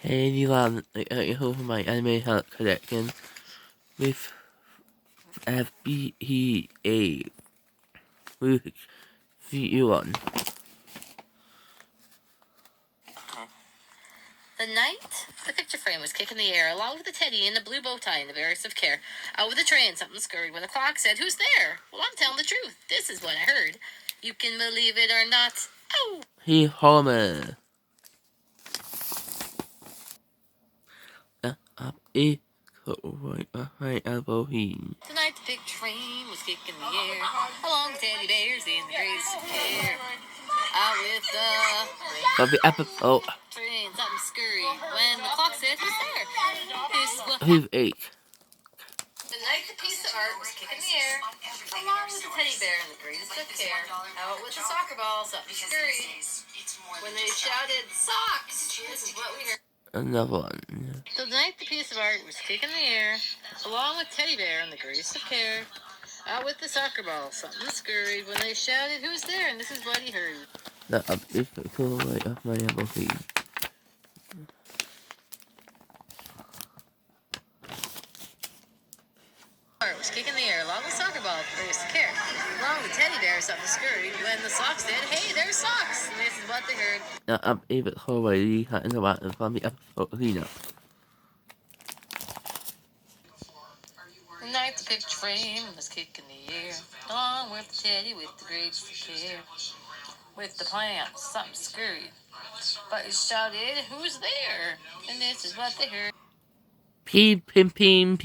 Hey everyone, I hope my anime collection with FBA with you on. The night the picture frame was kicking the air, along with the teddy and the blue bow tie and the barracks of care. Out with the train, something scurried when the clock said, "Who's there?" Well, I'm telling the truth. This is what I heard. You can believe it or not. Oh! Hey Homer. Up a right behind Halloween. Tonight the picture frame was kicking the air, along with teddy bears in the grace of care. Out with The episode train, something scurried when the clock said, "Who's there?" This is what who's eight. The night the piece of art was kicking the air, along with the teddy bear and the greatest of care. Out with the soccer ball, something scurried. When they shouted, "Socks!" This is what we heard. Another one. So the night the piece of art was kicking the air, along with teddy bear and the greatest of care. Out with the soccer ball, something scurried. When they shouted, "Who's there?" And this is what he heard. The up is cool right off my Halloween. Art was kicking the air, along with soccer ball, the greatest of care. Along with teddy bear, something scurried. When the socks said, "Hey, there's socks!" And this is what they heard. The up is cool right in the water from the episode cleanup. The night the picture frame was kicking the air, along with the teddy with the greatest of care. With the plants, something scurried. But he shouted, "Who's there?" And this is what they heard. Pin, see, pin,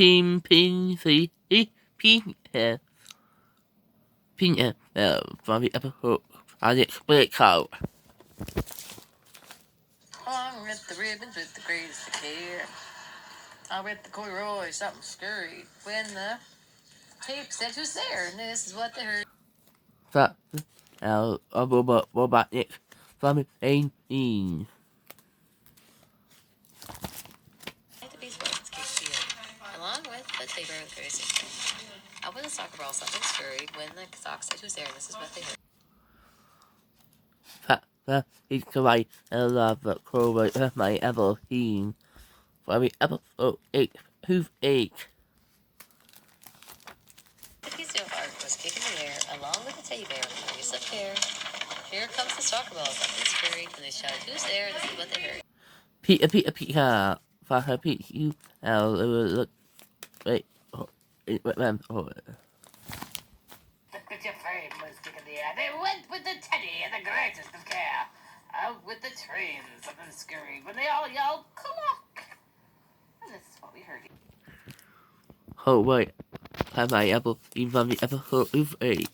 from the episode, and it's break out. Along with the ribbons with the greatest of care. I with the corduroy, something scurried. When the tape said, "Who's there?" And this is what they heard. That, robotic, from 18. The beast buttons kicked the air, along with the taper and the greatest of care. Out with the soccer ball, something scurried. When the socks said, "Who's there?" And this is what they heard. That is correct. I love the cover of my ever seen. From the episode 8, who's 8? The piece of art was kicking the air, along with the teddy bear and the greatest of care. Here comes the soccer ball, something scurried. When they shouted, "Who's there?" And this is what they heard. Peter, for her Pete, you, look, wait, wait, The picture frame was kicking the air. They went with the teddy and the greatest of care. Out with the train, something scurried. When they all yelled, "Clock!" And this is what we heard. oh, wait, have I ever seen from the episode of 8?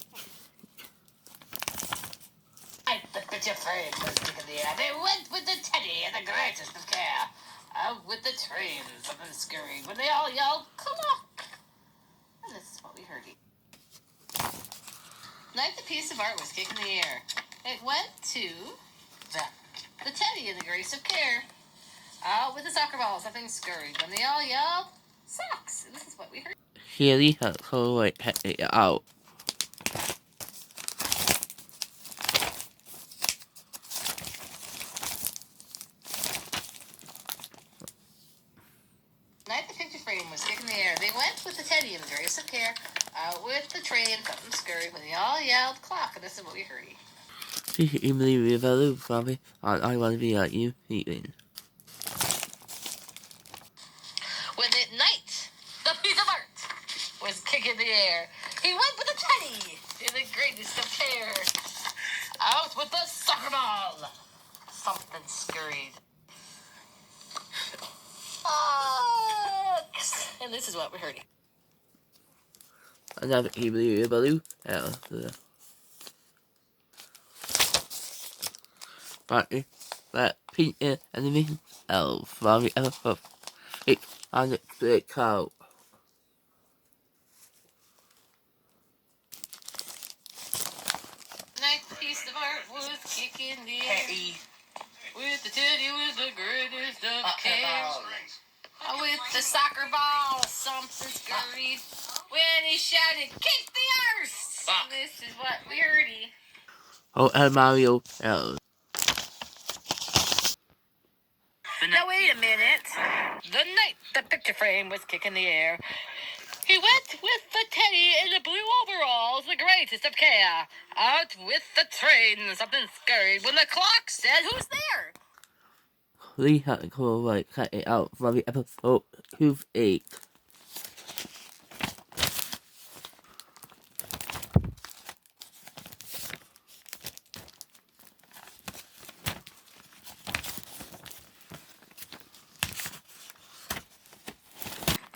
The picture frame was kicking the air. They went with the teddy and the greatest of care. Out with the train, something scurried. When they all yelled, "Clock!" And this is what we heard. Night the piece of art was kicking the air. It went to the teddy and the grace of care. Out with the soccer ball, something scurried. When they all yelled, "Socks!" And this is what we heard. Here has so wait, it out. Night the picture frame was kicking the air. They went with the teddy and the grace of care. Out with the train, something scurried. When they all yelled, "Clock!" And this is what we heard. You can believe me if I lose, Bobby. I want to be like you, Ethan. When at night, the piece of art was kicking the air. He went with the teddy in the greatest of care. Out with the soccer ball. Something scurried. Fox! And this is what we heard. Another can believe if I lose. But Peter and the elf from the episode 8 on the break out. Night the piece of art was kicking the air. With the teddy was the greatest of care. With the soccer ball, something scurried. When he shouted, "Kick the arse!" And this is what we heard. Oh, and Mario elf. Now wait a minute. The night the picture frame was kicking the air, he went with the teddy in the blue overalls, the greatest of care. Out with the train, something scurried when the clock said, "Who's there?" We had to go like cut it out from the episode Who's 8.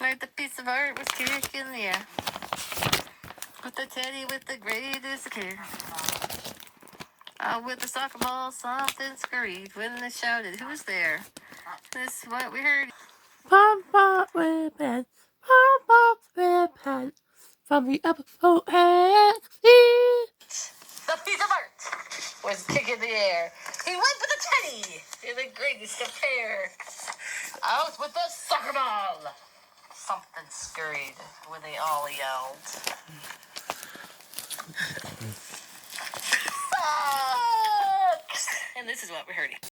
Like the piece of art was kicking the air. With the teddy with the greatest care. With the soccer ball, something scurried when they shouted, "Who's there?" This is what we heard. Papa Ribbon, Papa Ribbon, from the episode X. The piece of art was kicking the air. He went with the teddy in the greatest of care. Out with the soccer ball. Something scurried when they all yelled. Sucks! And this is what we heard.